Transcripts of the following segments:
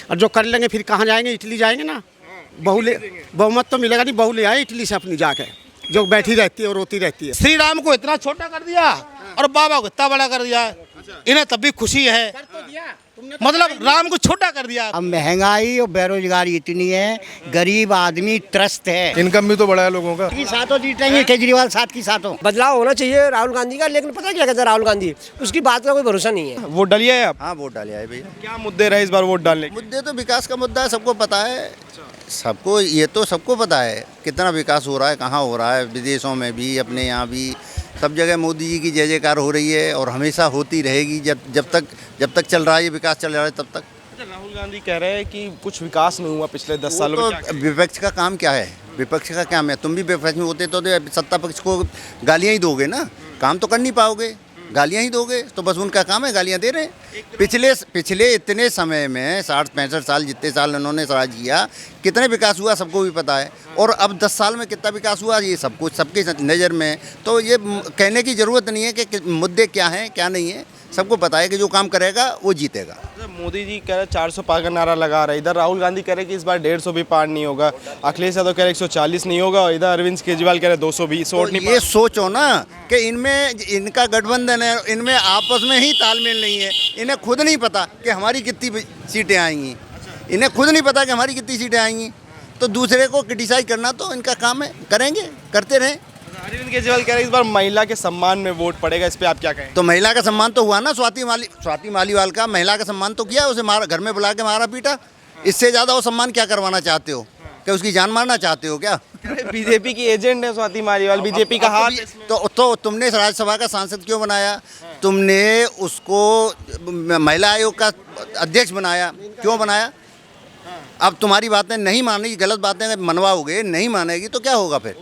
और जो कर लेंगे फिर कहाँ जाएंगे, इटली जाएंगे ना। बहुमत तो मिलेगा नहीं, बहू ले आए इटली से अपनी जाके, जो बैठी रहती है और रोती रहती है। श्री राम को इतना छोटा कर दिया और बाबा को इतना बड़ा कर दिया है। इन्हें तब भी खुशी है, मतलब राम को छोटा कर दिया। अब महंगाई और बेरोजगारी इतनी है, गरीब आदमी त्रस्त है। इनकम भी तो बढ़ा है लोगों का। साथों जीत रही है केजरीवाल, साथ की साथों। बदलाव होना चाहिए राहुल गांधी का, लेकिन पता क्या कहता है राहुल गांधी, उसकी बात का कोई भरोसा नहीं है। वोट डालिए है आप? हाँ वोट डालिए है भैया। क्या मुद्दे रहे इस बार वोट डालने के? मुद्दे तो विकास का मुद्दा है, सबको पता है। सबको ये तो सबको पता है कितना विकास हो रहा है, कहाँ हो रहा है, विदेशों में भी अपने यहाँ भी सब जगह मोदी जी की जय जयकार हो रही है और हमेशा होती रहेगी जब तक चल रहा है ये विकास चल रहा है तब तक। राहुल गांधी कह रहे हैं कि कुछ विकास नहीं हुआ पिछले 10 सालों में। तो विपक्ष का काम क्या है? विपक्ष का काम है, तुम भी विपक्ष में होते तो सत्ता पक्ष को गालियाँ ही दोगे ना, काम तो कर नहीं पाओगे, गालियाँ ही दोगे। तो बस उनका काम है गालियाँ दे रहे हैं। पिछले इतने समय में 60-65 साल जितने साल उन्होंने राज किया, कितने विकास हुआ सबको भी पता है। और अब 10 साल में कितना विकास हुआ ये सबको सबके नज़र में है। तो ये कहने की ज़रूरत नहीं है कि मुद्दे क्या हैं क्या नहीं है, सबको पता है कि जो काम करेगा वो जीतेगा। मोदी जी कह रहे 400 पार का नारा लगा रहे, इधर राहुल गांधी कह रहे कि इस बार 150 भी पार नहीं होगा, अखिलेश यादव कह रहे 140 नहीं होगा, इधर अरविंद केजरीवाल कह रहे 220 वोट नहीं। ये सोचो ना कि इनका गठबंधन है, इनमें आपस में ही तालमेल नहीं है। इन्हें खुद नहीं पता कि हमारी कितनी सीटें आएंगी, इन्हें खुद नहीं पता कि हमारी कितनी सीटें आएंगी। तो दूसरे को क्रिटिसाइज करना तो इनका काम है, करेंगे, करते रहें। अरविंद केजरीवाल कह रहे इस बार महिला के सम्मान में वोट पड़ेगा, इस पे आप क्या कहें? तो महिला का सम्मान तो हुआ ना, स्वाति मालीवाल का महिला का सम्मान तो किया, उसे मारा, घर में बुला के मारा पीटा। इससे ज़्यादा वो सम्मान क्या करवाना चाहते हो? क्या उसकी जान मारना चाहते हो क्या? बीजेपी की एजेंट है स्वाति मालीवाल, बीजेपी का हाथ। तो तुमने राज्यसभा का सांसद क्यों बनाया? तुमने उसको महिला आयोग का अध्यक्ष बनाया, क्यों बनाया? अब तुम्हारी बातें नहीं मानेगी, गलत बातें मनवाओगे, नहीं मानेगी तो क्या होगा फिर?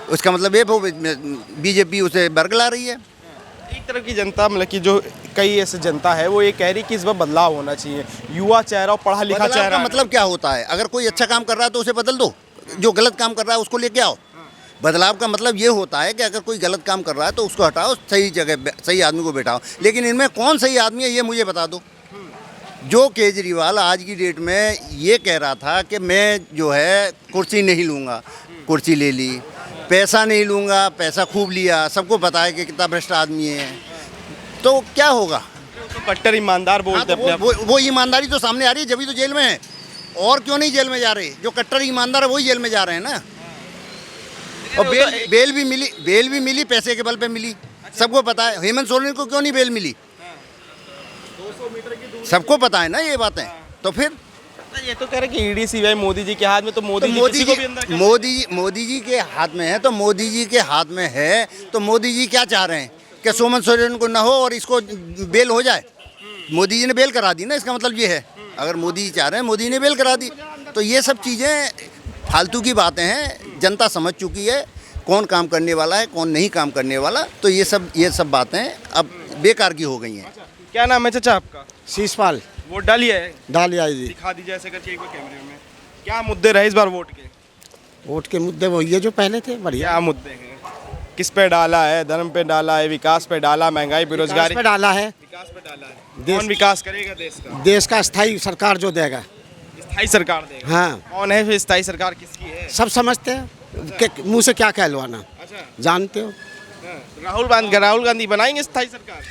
उसका मतलब ये बीजेपी उसे बरगला रही है। एक तरफ की जनता, मतलब कि जो कई ऐसे जनता है वो ये कह रही कि इस बार बदलाव होना चाहिए, युवा चेहरा और पढ़ा लिखा चेहरा। मतलब क्या होता है? अगर कोई अच्छा काम कर रहा है तो उसे बदल दो, जो गलत काम कर रहा है उसको लेके आओ। बदलाव का मतलब ये होता है कि अगर कोई गलत काम कर रहा है तो उसको हटाओ, सही जगह सही आदमी को बैठाओ। लेकिन इनमें कौन सही आदमी है ये मुझे बता दो। जो केजरीवाल आज की डेट में ये कह रहा था कि मैं जो है कुर्सी नहीं लूँगा, कुर्सी ले ली, पैसा नहीं लूँगा, पैसा खूब लिया, सबको पता है कि कितना भ्रष्ट आदमी है। तो क्या होगा? तो कट्टर ईमानदार बोलते हैं अपने। वो ईमानदारी तो सामने आ रही है, जब ही तो जेल में है। और क्यों नहीं जेल में जा रहे? जो कट्टर ईमानदार है वही जेल में जा रहे हैं ना। और बेल भी मिली, पैसे के बल पे मिली, सबको पता है। हेमंत सोरेन को क्यों नहीं बेल मिली? सबको पता है ना ये बातें। तो फिर ये तो कह रहे कि ईडी सीबीआई मोदी जी के हाथ में, तो मोदी जी के हाथ में है। तो मोदी जी के हाथ में है तो मोदी जी क्या चाह रहे हैं कि हेमंत सोरेन को ना हो और इसको बेल हो जाए? मोदी जी ने बेल करा दी ना, इसका मतलब ये है। अगर मोदी जी चाह रहे हैं, मोदी ने बेल करा दी। तो ये सब चीज़ें फालतू की बातें हैं, जनता समझ चुकी है कौन काम करने वाला है कौन नहीं काम करने वाला। तो ये सब बातें अब बेकार की हो गई हैं। क्या नाम है चाचा आपका? शीशपाल। वोट डालिए है? डालिए जी। दिखा दीजिए ऐसे करके एक बार कैमरे में। क्या मुद्दे रहे इस बार वोट के? वोट के मुद्दे वो ये जो पहले थे, बढ़िया। क्या मुद्दे हैं? किस पे डाला है? धर्म पे डाला है, विकास पे डाला, महंगाई बेरोजगारी पे डाला है। विकास पे डाला है। कौन विकास करेगा देश का? देश का स्थायी सरकार जो देगा। स्थायी सरकार देगा? हाँ। कौन है फिर स्थायी सरकार, किसकी है? सब समझते हैं, मुँह से क्या कहलवाना। अच्छा, जानते हो। राहुल गांधी बनाएंगे स्थायी सरकार?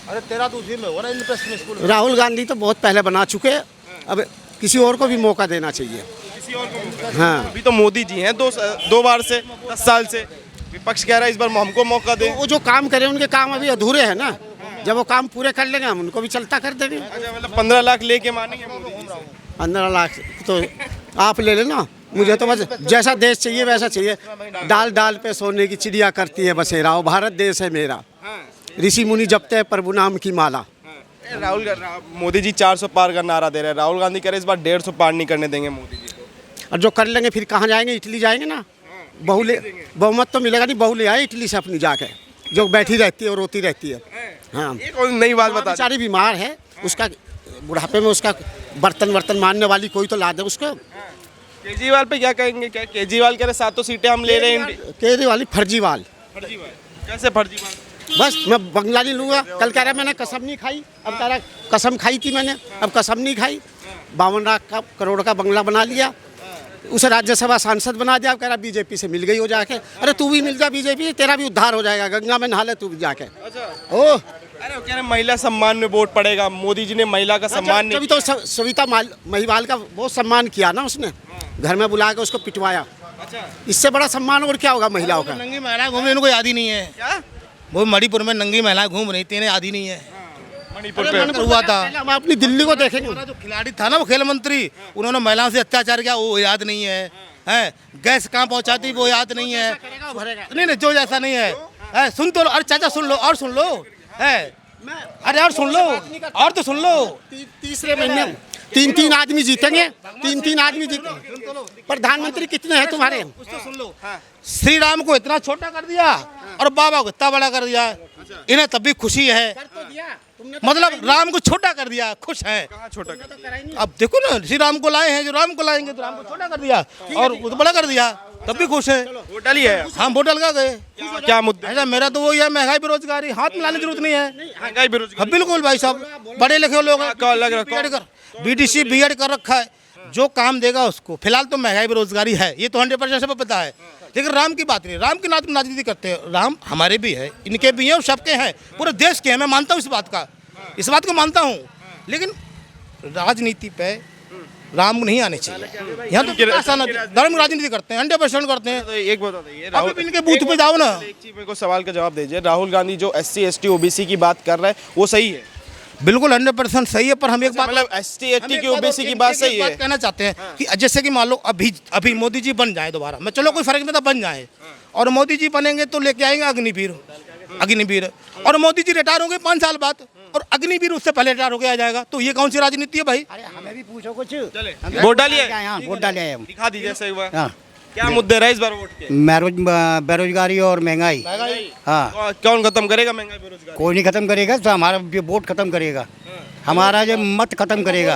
अरे तेरा तो उसी में हो रहा है स्कूल। राहुल गांधी तो बहुत पहले बना चुके हैं, अब किसी और को भी मौका देना चाहिए। किसी और को मौका? हाँ। अभी तो मोदी जी हैं दो बार से, 10 साल से। विपक्ष कह रहा है इस बार हमको मौका दे। तो वो जो काम करे उनके काम अभी अधूरे हैं ना, जब वो काम पूरे कर लेंगे हम उनको भी चलता कर देंगे। अच्छा, मतलब 15 लाख लेके मानेंगे मोदी जी से? 15 लाख तो आप ले लेना, मुझे तो बस जैसा देश चाहिए वैसा चाहिए। डाल डाल पे सोने की चिड़िया करती है बसेरा, वो भारत देश है मेरा। ऋषि मुनि जपते हैं प्रभु नाम की माला। मोदी जी 400 पार का नारा दे रहे हैं, राहुल गांधी कह रहे इस बार 150 पार नहीं करने देंगे मोदी जी को। और जो कर लेंगे फिर कहाँ जाएंगे, इटली जाएंगे ना। बहुमत तो मिलेगा नहीं, बहू ले आए इटली से अपनी जाके, जो बैठी रहती है और रोती रहती है। हाँ, एक और नई बात बता। बेचारी बीमार है, उसका बुढ़ापे में उसका बर्तन मारने वाली कोई तो ला दे उसको। केजरीवाल पे क्या कहेंगे? क्या केजरीवाल कह रहे 7 सीटें हम ले रहे हैं? केजरीवाल फर्जीवाल। कैसे फर्जीवाल? बस मैं बंगला नहीं लूँगा। कल कह रहा मैंने कसम नहीं खाई, अब कह रहा कसम खाई थी मैंने, अब कसम नहीं खाई। 52 लाख का करोड़ का बंगला बना लिया, उसे राज्यसभा सांसद बना दिया। कह रहा बीजेपी से मिल गई हो जाके। अरे तू भी मिल जा बीजेपी, तेरा भी उद्धार हो जाएगा, गंगा में नहा ले तू भी जाके। ओ अरे वो कह रहे महिला सम्मान में वोट पड़ेगा, मोदी जी ने महिला का सम्मान नहीं तभी तो सविता महिवाल का बहुत सम्मान किया ना उसने, घर में बुला के उसको पिटवाया। इससे बड़ा सम्मान और क्या होगा महिलाओं का। नंगी महिलाएं घूम रही, इनको याद ही नहीं है क्या वो मणिपुर में नंगी महिलाएं घूम रही थी, इन्हें याद ही नहीं है। मणिपुर अरे पे मणिपुर हुआ था, पहले हम अपनी दिल्ली को देखेंगे। हमारा जो खिलाड़ी था ना वो खेल मंत्री, उन्होंने महिलाओं से अत्याचार किया, वो याद नहीं है। गैस कहाँ पहुंचाती वो याद नहीं है। नहीं जो जैसा नहीं है, सुन तो लो। अरे चाचा सुन लो और सुन लो, अरे और सुन लो, और तो सुन लो। तीसरे महीने 3 आदमी जीतेंगे, 3 आदमी जीतेंगे। प्रधानमंत्री कितने हैं तुम्हारे? सुन लो, श्री राम को इतना छोटा कर दिया और बाबा को इतना बड़ा कर दिया। इन्हें तब भी खुशी है, मतलब राम को छोटा कर दिया, खुश है। छोटा कर अब देखो ना, श्री राम को लाए हैं, जो राम को लाएंगे तो राम को छोटा कर दिया और वो तो बड़ा कर दिया, तब भी खुश है। वोट डाली है, हम वोट लगा गए। क्या मुद्दा? ऐसा मेरा तो वही है, महंगाई बेरोजगारी, हाथ मिलाने की जरूरत नहीं है। महंगाई बेरोजगारी हाँ बिल्कुल भाई साहब, बड़े लिखे लोग हैं, क्या लग रहा है? बीटीसी बीएड कर रखा है, जो काम देगा उसको। फिलहाल तो महंगाई बेरोजगारी है, ये तो 100% सबको पता है। लेकिन राम की बात नहीं, राम की राजनीति करते हैं। राम हमारे भी है, इनके भी हैं और सबके हैं, पूरे देश के हैं। मैं मानता हूँ इस बात को मानता हूँ, लेकिन राजनीति पे राम नहीं आने चाहिए। यहाँ तो धर्म राजनीति करते हैं, 100% करते हैं। तो एक बात बताइए, अब इनके बूथ पे जाओ ना। एक चीज मेरे को सवाल का जवाब दीजिए, राहुल गांधी जो SC ST OBC की बात कर रहे हैं वो सही है? बिल्कुल 100% सही है, पर हम एक बात मतलब ST ST की OBC की बात सही है? कहना चाहते हैं कि जैसे कि मान लो अभी मोदी जी बन जाए दोबारा, मैं चलो कोई फर्क नहीं पड़ता, बन जाए, और मोदी जी बनेंगे तो लेके आएंगे अग्निवीर, और मोदी जी रिटायर होंगे 5 साल बाद, और अग्निवीर उससे पहले रिटायर होके आ जाएगा। तो ये कौन सी राजनीति है भाई? अरे हमें भी पूछो कुछ। वोट डालिए, वोट डाले हम। दिखा दीजिए सही बात। हाँ। क्या मुद्दे रहे इस बार वोट के? बेरोजगारी और महंगाई। हाँ, कौन खत्म करेगा महंगाई बेरोजगारी? कोई नहीं खत्म करेगा, तो हमारा वोट खत्म करेगा, हमारा जो मत खत्म करेगा,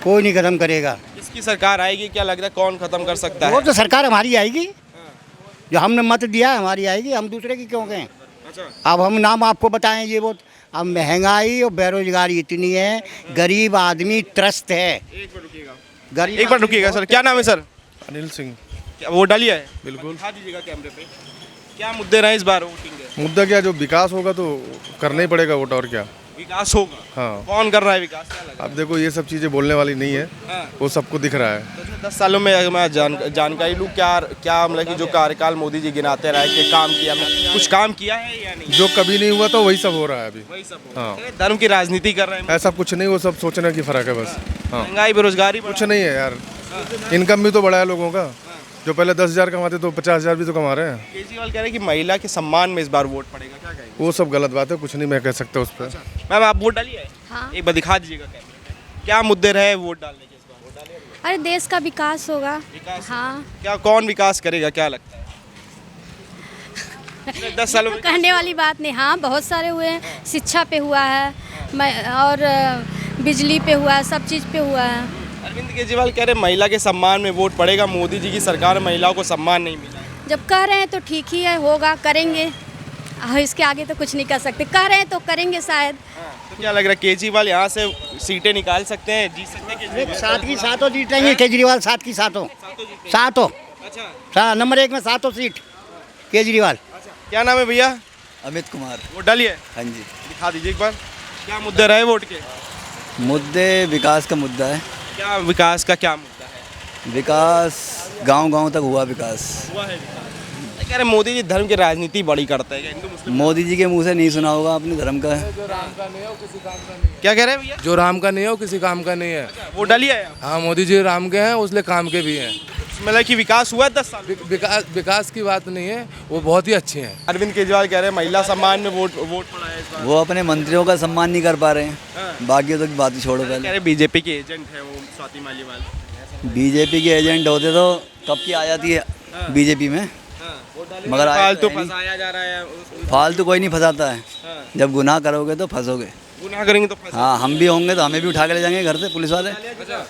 कोई नहीं खत्म करेगा। किसकी सरकार आएगी, क्या लगता है कौन खत्म कर सकता है? वो तो सरकार हमारी आएगी, जो हमने मत दिया हमारी आएगी, हम दूसरे की क्यों कहें। अब हम नाम आपको बताएं, ये वो अब महंगाई और बेरोजगारी इतनी है, गरीब आदमी त्रस्त है। एक बार रुकिएगा सर, क्या नाम है सर? अनिल सिंह। क्या वोट डालिए है? बिल्कुल। दिखा दीजिएगा कैमरे पे, क्या मुद्दे रहे इस बार वोटिंग के? मुद्दा क्या, जो विकास होगा तो करना ही पड़ेगा वोट, और क्या। विकास होगा? हाँ। कौन कर रहा है विकास, क्या लगा? अब देखो ये सब चीज़ें बोलने वाली नहीं है, वो सबको दिख रहा है। 10 सालों में अगर मैं जानकारी लूँ, क्या मतलब कि जो कार्यकाल मोदी जी गिनाते रहे कि काम किया, कुछ काम किया है या नहीं? जो कभी नहीं हुआ तो वही सब हो रहा है अभी। वही सब हाँ। धर्म की राजनीति कर रहे हैं? ऐसा कुछ नहीं, वो सब सोचने की फ़र्क है बस। हाँ, महंगाई बेरोजगारी कुछ नहीं है यार, इनकम भी तो बढ़ा है लोगों का, जो पहले 10,000 कमाते तो 50,000 भी तो कमा रहे हैं। केजरीवाल कह रहे हैं कि महिला के सम्मान में इस बार वोट पड़ेगा, क्या कहेंगे? वो सब गलत बात है, कुछ नहीं मैं कह सकता उस पर। मैम आप वोट डालिए? हाँ। एक बार दिखा दीजिएगा कैमरे पे, क्या मुद्दे रहे वोट डालने के इस बार? वोट डालिए? अरे देश का विकास होगा। विकास? हाँ, क्या कौन विकास करेगा, क्या लगता है? 10 सालों में कहने वाली बात नहीं। हाँ, बहुत सारे हुए हैं, शिक्षा पे हुआ है, और बिजली पे हुआ है, सब चीज़ पे हुआ है। अरविंद केजरीवाल कह रहे महिला के सम्मान में वोट पड़ेगा, मोदी जी की सरकार में महिलाओं को सम्मान नहीं मिला। जब कह रहे हैं तो ठीक ही है, होगा, करेंगे। इसके आगे तो कुछ नहीं कर सकते, कह रहे हैं तो करेंगे शायद। तो क्या लग रहा है केजरीवाल यहाँ से सीटें निकाल सकते हैं, जीत सकते हैं केजरीवाल? 7 की 7 जीतेंगे केजरीवाल, 7 की 7। अच्छा, नंबर 1 में 7 सीट केजरीवाल। क्या नाम है भैया? अमित कुमार। वोट डालिए? हाँ जी। दिखा दीजिए एक बार, क्या मुद्दे रहे वोट के? मुद्दे विकास का मुद्दा है। क्या विकास का क्या मुद्दा है? विकास गांव-गांव तक हुआ विकास। हुआ है विकास। कह रहे मोदी जी धर्म की राजनीति बड़ी करते हैं, हिंदू मुस्लिम। मोदी जी के मुंह से नहीं सुना होगा आपने धर्म का है। क्या कह रहे हैं भैया? जो राम का नहीं है वो किसी काम का नहीं है। वोट डालिए? हाँ, मोदी जी राम के हैं, उसलिए काम के भी हैं। मतलब कि विकास हुआ है 10 साल? विकास की बात नहीं है, वो बहुत ही अच्छे हैं। अरविंद केजरीवाल कह रहे हैं महिला सम्मान में वोट पड़ा है इस बार। वो अपने मंत्रियों का सम्मान नहीं कर पा रहे हैं, बाकी तो बात ही छोड़ो कह पहले। रहे बीजेपी के एजेंट है वो स्वाति मालीवाल। बीजेपी के एजेंट होते तो कब की आ जाती है बीजेपी में, मगर फालतू फंसाया जा रहा है। फालतू कोई नहीं फंसाता है, जब गुनाह करोगे तो फंसोगे। गुनाह करेंगे तो फंस। हाँ, हम भी होंगे तो हमें भी उठा के ले जाएंगे घर से पुलिस वाले। अच्छा,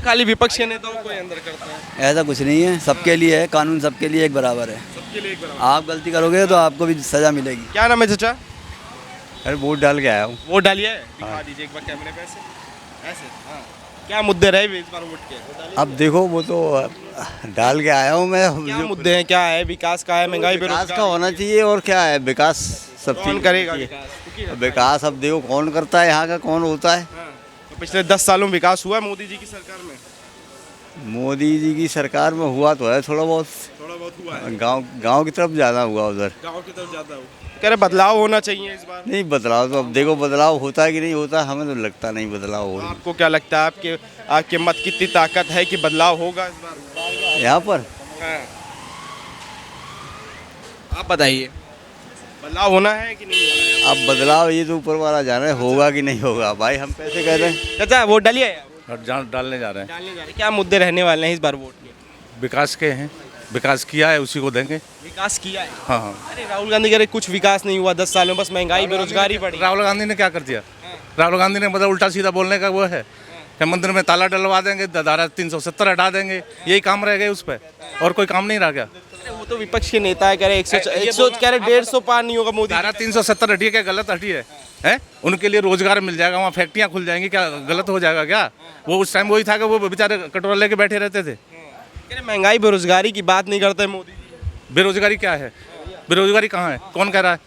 खाली विपक्ष के नेताओं को अंदर करता है? ऐसा कुछ नहीं है, सबके लिए है कानून, सबके लिए एक बराबर है। सबके लिए एक बराबर। आप गलती करोगे तो आपको भी सजा मिलेगी। क्या नाम है चाचा? अरे वोट डाल के आया हूँ। वोट डालिए? दिखा दीजिए एक बार कैमरे पे, ऐसे ऐसे। हाँ, क्या मुद्दे रहे इस बार वोट के? अब देखो वो तो डाल के आया हूँ मैं। क्या मुद्दे हैं, क्या है? विकास का है, महंगाई, विकास का बेरोजगारी? होना चाहिए और क्या है, विकास सब कौन चीज़ करेगा चाहिए। विकास? विकास अब देखो कौन करता है, यहाँ का कौन होता है। तो पिछले 10 सालों में विकास हुआ है मोदी जी की सरकार में? मोदी जी की सरकार में हुआ तो है थोड़ा बहुत, थोड़ा बहुत हुआ है। गांव की तरफ ज़्यादा हुआ उधर। गाँव की तरफ ज्यादा हो, कह रहे बदलाव होना चाहिए इस बार। नहीं बदलाव तो अब देखो बदलाव होता है कि नहीं होता, हमें तो लगता नहीं बदलाव हो। आपको क्या लगता है, आपके मत कितनी ताकत है कि बदलाव होगा इस बार? यहाँ पर आप बताइए, बदलाव होना है कि नहीं होना है? अब बदलाव ये तो ऊपर वाला जाने होगा कि नहीं होगा, भाई हम कैसे कह रहे हैं। चाचा वोट डालिए? डालने जा रहे हैं। डालने जा रहे हैं। क्या मुद्दे रहने वाले हैं इस बार वोट के? विकास के हैं, विकास किया है उसी को देंगे। विकास किया है? हाँ हाँ। अरे राहुल गांधी कह रहे कुछ विकास नहीं हुआ 10 सालों में, बस महंगाई बेरोजगारी बढ़ी। राहुल गांधी ने क्या कर दिया? राहुल गांधी ने मतलब उल्टा सीधा बोलने का वो है कि मंदिर में ताला डलवा देंगे, धारा 370 हटा देंगे, यही काम रह गए उस पर, और कोई काम नहीं रह गया। वो तो विपक्ष के नेता है, कह रहे 100 कह रहे 150 पार नहीं होगा मोदी। धारा 370 हटी है, क्या गलत हटी है? हैं? उनके लिए रोजगार मिल जाएगा, वहाँ फैक्ट्रियाँ खुल जाएंगी, क्या गलत हो जाएगा क्या? वो उस टाइम वही था कि वो बेचारे कटोरा लेके बैठे रहते थे। कह रहे महंगाई बेरोजगारी की बात नहीं करते मोदी जी। बेरोजगारी क्या है? बेरोजगारी कहाँ है? कौन कह रहा है?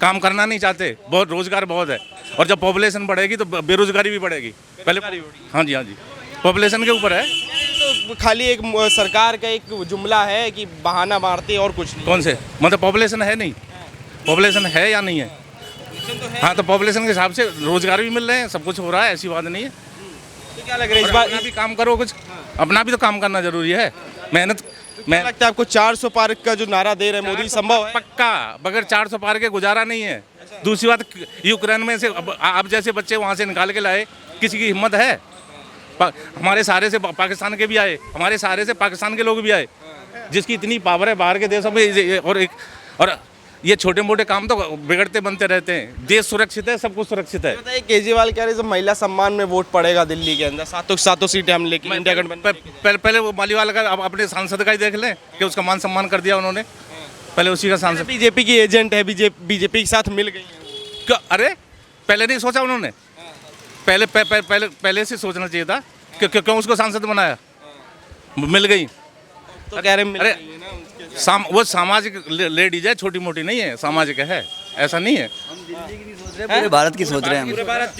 काम करना नहीं चाहते, बहुत रोजगार बहुत है, और जब पॉपुलेशन बढ़ेगी तो बेरोजगारी भी बढ़ेगी। पहले हाँ जी, हाँ जी, पॉपुलेशन के ऊपर है। तो खाली एक सरकार का एक जुमला है कि बहाना मारते और कुछ नहीं। कौन से मतलब पॉपुलेशन है नहीं? पॉपुलेशन है या नहीं है? हाँ तो पॉपुलेशन के हिसाब से रोजगार भी मिल रहे हैं, सब कुछ हो रहा है, ऐसी बात नहीं है। तो क्या लग रहा है इस बार अपना भी काम करो, कुछ अपना भी तो काम करना जरूरी है, मेहनत। मैं लगता है आपको 400 पार का जो नारा दे रहे हैं मोदी संभव है? पक्का, बगैर 400 पार के गुजारा नहीं है। दूसरी बात, यूक्रेन में से आप जैसे बच्चे वहाँ से निकाल के लाए, किसी की हिम्मत है? हमारे सहारे से पाकिस्तान के भी आए, हमारे सहारे से पाकिस्तान के लोग भी आए, जिसकी इतनी पावर है बाहर के देशों में। और ये छोटे मोटे काम तो बिगड़ते बनते रहते हैं। देश सुरक्षित है, सब कुछ सुरक्षित है। बताइए, केजरीवाल कह रहे हैं महिला सम्मान में वोट पड़ेगा दिल्ली के अंदर, सातों सीटें हम लेके इंडिया गठबंधन। पहले वो मालीवाल का अपने सांसद का ही देख लें कि उसका मान सम्मान कर दिया उन्होंने, पहले उसी का सांसद। बीजेपी की एजेंट है, बीजेपी के साथ मिल गई है। क्या? अरे पहले नहीं सोचा उन्होंने? पहले से सोचना चाहिए था। क्यों उसको सांसद बनाया? मिल गई तो कह रहे अरे वो सामाजिक लेडीज है, छोटी मोटी नहीं है, सामाजिक है, ऐसा नहीं है। पूरे भारत की सोच रहे हैं हम,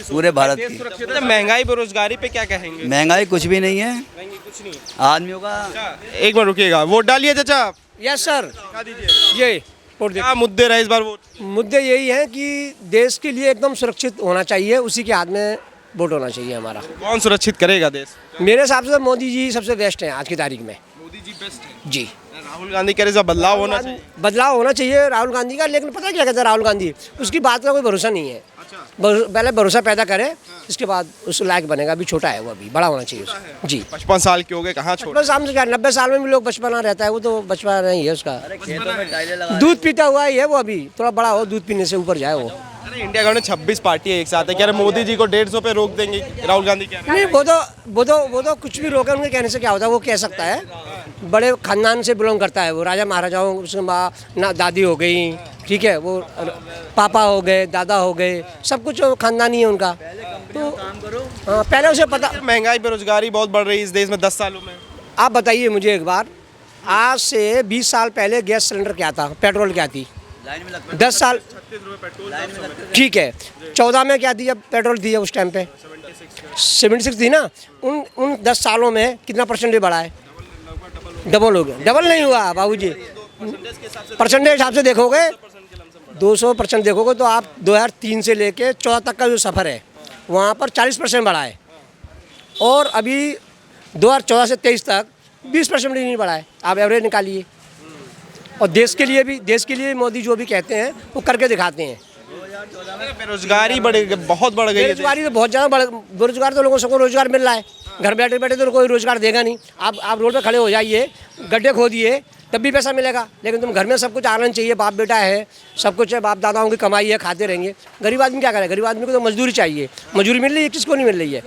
पूरे भारत की। तो महंगाई बेरोजगारी पे क्या कहेंगे? महंगाई कुछ भी नहीं है, कुछ नहीं। आदमियों का। एक मिनट रुकिएगा, वोट डालिए चाचा। यस सर, क्या दीजिए? ये वोट क्या मुद्दे रहे इस बार वोट? मुद्दे यही हैं कि देश के लिए एकदम सुरक्षित होना चाहिए, उसी के हाथ में वोट होना चाहिए हमारा। कौन सुरक्षित करेगा देश? मेरे हिसाब से मोदी जी सबसे बेस्ट हैं आज की तारीख में। मोदी जी बेस्ट है। जी, राहुल गांधी कह रहे बदलाव होना चाहिए। बदलाव होना चाहिए राहुल गांधी का, लेकिन पता क्या कहता है राहुल गांधी, उसकी बात का कोई भरोसा नहीं है। पहले भरोसा पैदा करे, इसके बाद उस लायक बनेगा। अभी छोटा है वो, अभी बड़ा होना चाहिए उसको। जी, 55 साल के हो गए, कहाँ छोड़? 55 से क्या, 90 साल में भी लोग बचपना रहता है, वो तो बचपना नहीं है उसका। दूध पीता हुआ ही है वो, अभी थोड़ा बड़ा हो, दूध पीने से ऊपर जाए वो। अरे इंडिया गवर्नमेंट 26 पार्टी है एक साथ है, कह रहे मोदी जी को 150 पे रोक देंगे। राहुल गांधी कह रहे नहीं, वो तो कुछ भी रोके, उनके कहने से क्या होता है, वो कह सकता है। बड़े खानदान से बिलोंग करता है वो, राजा महाराजाओं, उसके माँ ना दादी हो गई, ठीक है, वो पापा हो गए, दादा हो गए, सब कुछ खानदानी है उनका। तो हाँ, पहले उसे पता। महंगाई बेरोजगारी बहुत बढ़ रही है इस देश में 10 सालों में। आप बताइए मुझे एक बार, आज से 20 साल पहले गैस सिलेंडर क्या था, पेट्रोल क्या थी? 10 साल, ठीक है। 14 में क्या थी जब पेट्रोल थी उस टाइम पे? 76 थी ना। उन 10 सालों में कितना परसेंटेज बढ़ा है? डबल हो गया। डबल नहीं हुआ बाबूजी, परसेंटेज हिसाब से देखोगे 200% देखोगे तो आप 2003 से लेके 14 तक का जो सफ़र है वहाँ पर 40% बढ़ा है, और अभी 2014 से 23 तक 20% भी नहीं बढ़ा है। आप एवरेज निकालिए। और देश के लिए मोदी जो भी कहते हैं वो करके दिखाते हैं। बेरोजगारी बहुत बढ़ गई है। बेरोजगारी तो बहुत ज़्यादा बेरोजगार, तो लोगों सबको रोजगार मिल रहा है। घर बैठे बैठे तो कोई रोजगार देगा नहीं। आप रोड पे खड़े हो जाइए, गड्ढे खोदिए, तब भी पैसा मिलेगा। लेकिन तुम घर में सब कुछ आना चाहिए, बाप बेटा है, सब कुछ है, बाप दादाओं की कमाई है, खाते रहेंगे। गरीब आदमी क्या करे? गरीब आदमी को तो मजदूरी चाहिए। मजदूरी मिल रही है, किसको नहीं मिल रही है?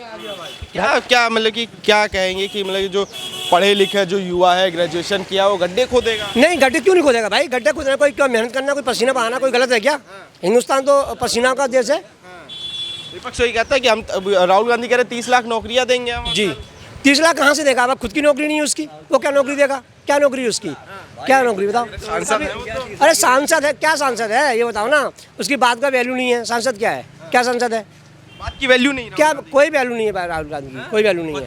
क्या मतलब कि क्या कहेंगे कि मतलब जो पढ़े लिखे जो युवा है, ग्रेजुएशन किया, वो गड्ढे खोदेगा? नहीं, गड्ढे क्यों नहीं खोदेगा भाई? गड्ढे खोदना, कोई क्या मेहनत करना, कोई पसीना बहाना कोई गलत है क्या? हिंदुस्तान तो पसीना का देश है। विपक्ष वही कहता है कि हम राहुल गांधी कह रहे 30 लाख नौकरियां देंगे हम। जी 30 लाख कहाँ से देगा? अब खुद की नौकरी नहीं है उसकी, वो क्या नौकरी देगा? क्या नौकरी है उसकी? क्या नौकरी बताओ? सांसद है वो तो। अरे सांसद है, क्या सांसद है ये बताओ ना। उसकी बात का वैल्यू नहीं है। सांसद क्या है? क्या सांसद है? बात की वैल्यू नहीं। क्या कोई वैल्यू नहीं है राहुल गांधी की, कोई वैल्यू नहीं है।